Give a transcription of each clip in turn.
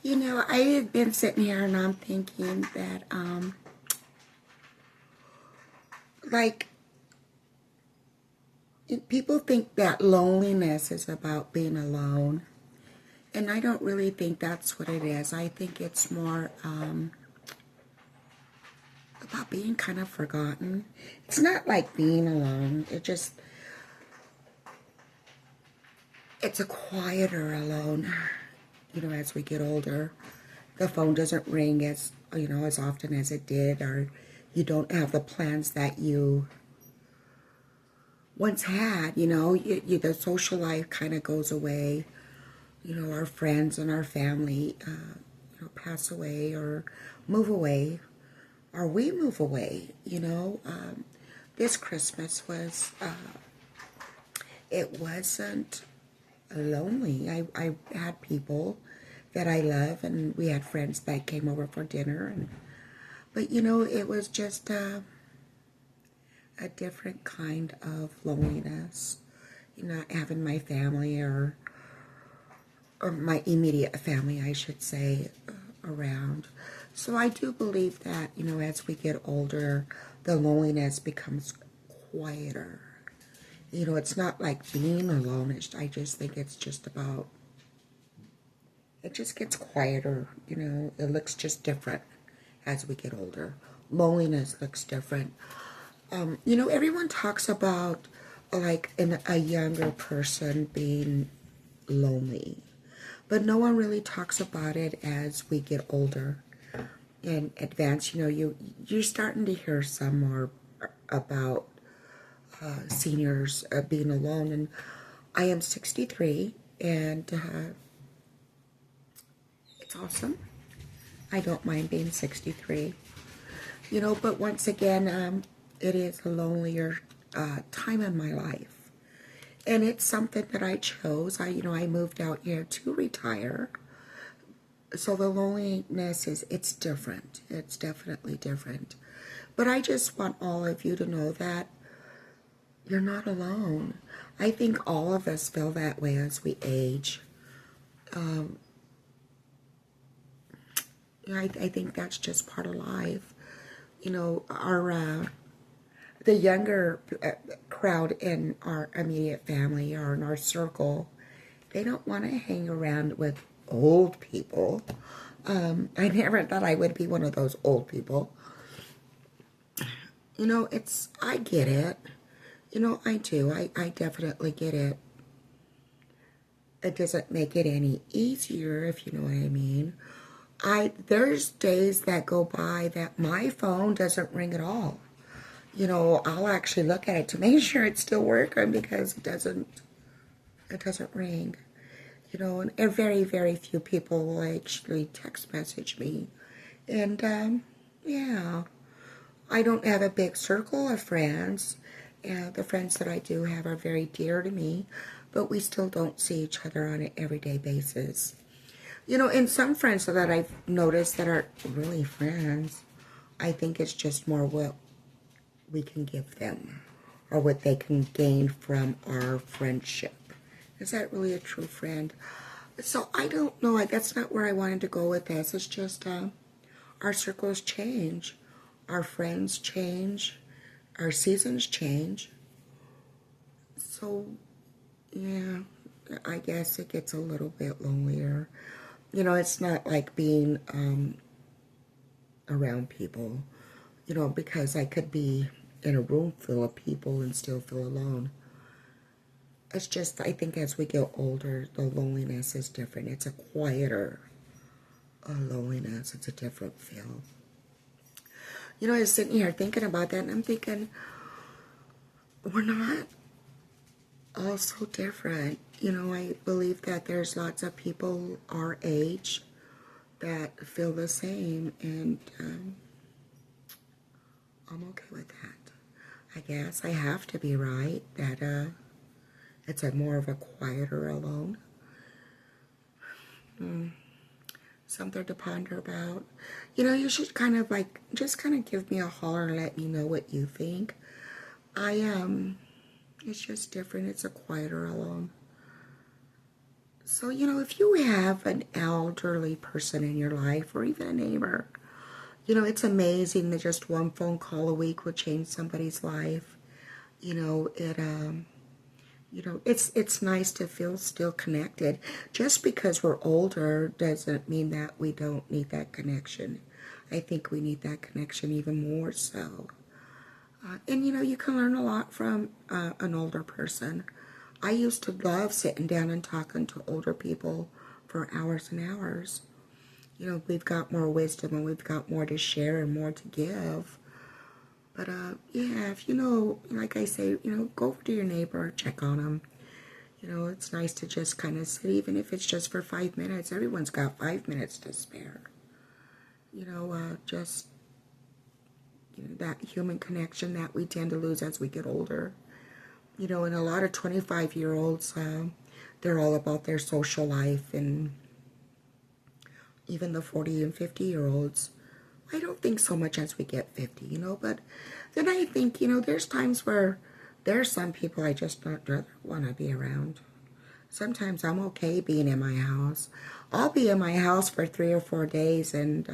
You know, I have been sitting here and I'm thinking that, like, people think that loneliness is about being alone. And I don't really think that's what it is. I think it's more about being kind of forgotten. It's not like being alone. It's a quieter alone. You know, as we get older, the phone doesn't ring as often as it did, or you don't have the plans that you once had. The social life kind of goes away. Our friends and our family, pass away or move away, or we move away. This Christmas it wasn't lonely. I had people that I love, and we had friends that came over for dinner, but it was just a different kind of loneliness. Not having my family or my immediate family, I should say, around. So I do believe that, as we get older, the loneliness becomes quieter. It's not like being alone. I just think it's just about, it just gets quieter. It looks just different as we get older. Loneliness looks different. Everyone talks about like a younger person being lonely, but no one really talks about it as we get older and advance. You're starting to hear some more about seniors being alone, and I am 63, and it's awesome. I don't mind being 63. But once again, it is a lonelier time in my life. And it's something that I chose. I moved out here to retire. So the loneliness it's different. It's definitely different. But I just want all of you to know that you're not alone. I think all of us feel that way as we age. I think that's just part of life. The younger crowd in our immediate family or in our circle, they don't want to hang around with old people. I never thought I would be one of those old people. I get it. I do. I definitely get it. It doesn't make it any easier, if you know what I mean. There's days that go by that my phone doesn't ring at all. I'll actually look at it to make sure it's still working because it doesn't ring. And very, very few people will actually text message me. And, yeah, I don't have a big circle of friends. And the friends that I do have are very dear to me, but we still don't see each other on an everyday basis. And some friends that I've noticed that are really friends, I think it's just more what we can give them or what they can gain from our friendship. Is that really a true friend? So I don't know. That's not where I wanted to go with this. It's just our circles change. Our friends change. Our seasons change. So, yeah, I guess it gets a little bit lonelier. It's not like being around people, because I could be in a room full of people and still feel alone. It's just, I think as we get older, the loneliness is different. It's a quieter loneliness. It's a different feel. I was sitting here thinking about that, and I'm thinking, we're not all so different. I believe that there's lots of people our age that feel the same, and I'm okay with that. I guess I have to be right that it's a more of a quieter alone. Something to ponder about. You should kind of just kind of give me a holler and let me know what you think. It's just different. It's a quieter alone. So, you know, if you have an elderly person in your life or even a neighbor, you know, it's amazing that just one phone call a week will change somebody's life. You know, it's nice to feel still connected. Just because we're older doesn't mean that we don't need that connection. I think we need that connection even more so. And you know, you can learn a lot from an older person. I used to love sitting down and talking to older people for hours and hours. You know, we've got more wisdom and we've got more to share and more to give. But yeah, if you know, like I say, you know, go over to your neighbor, check on them. You know, it's nice to just kind of sit, even if it's just for 5 minutes. Everyone's got 5 minutes to spare. You know, just you know, that human connection that we tend to lose as we get older. You know, and a lot of 25-year-olds, they're all about their social life, and even the 40 and 50-year-olds. I don't think so much as we get 50, you know, but then I think, you know, there's times where there's some people I just don't want to be around. Sometimes I'm okay being in my house. I'll be in my house for 3 or 4 days and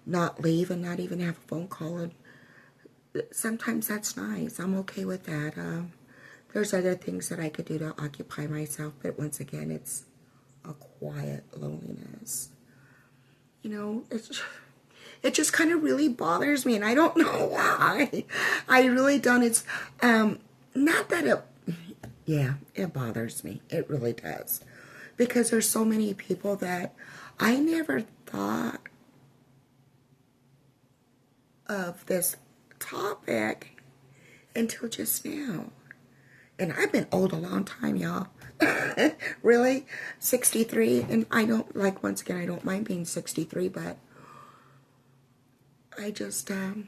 not leave and not even have a phone call. And sometimes that's nice. I'm okay with that. There's other things that I could do to occupy myself, but once again, it's a quiet loneliness. You know, it just kind of really bothers me, and I don't know why. I really don't. It's not that yeah, it bothers me. It really does. Because there's so many people that I never thought of this topic until just now. And I've been old a long time, y'all. Really? 63. And I don't, like, once again, I don't mind being 63, but I just think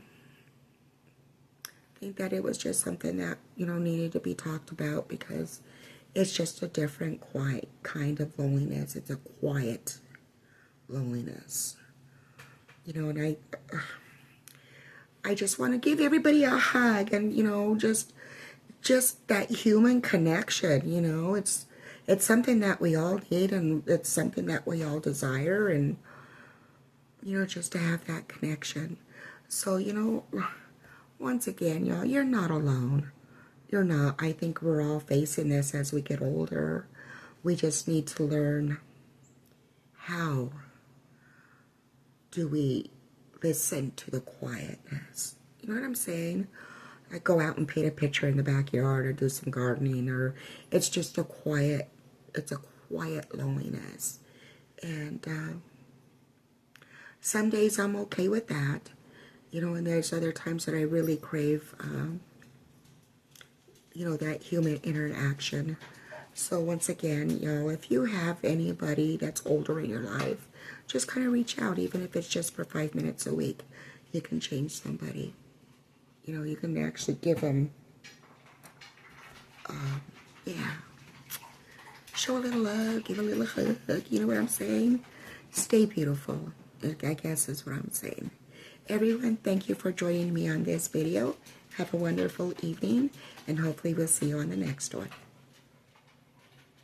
that it was just something that, you know, needed to be talked about, because it's just a different, quiet kind of loneliness. It's a quiet loneliness. You know, and I just want to give everybody a hug, and, you know, just that human connection. You know, it's something that we all need, and it's something that we all desire, and, you know, just to have that connection. So, you know, once again, y'all, you're not alone. You're not. I think we're all facing this as we get older. We just need to learn, how do we listen to the quietness? You know what I'm saying? I go out and paint a picture in the backyard or do some gardening, or it's just it's a quiet loneliness. And some days I'm okay with that, you know, and there's other times that I really crave, you know, that human interaction. So once again, you know, if you have anybody that's older in your life, just kind of reach out, even if it's just for 5 minutes a week. You can change somebody. You know, you can actually give them, yeah, show a little love, give a little hug. You know what I'm saying? Stay beautiful, I guess is what I'm saying. Everyone, thank you for joining me on this video. Have a wonderful evening, and hopefully we'll see you on the next one.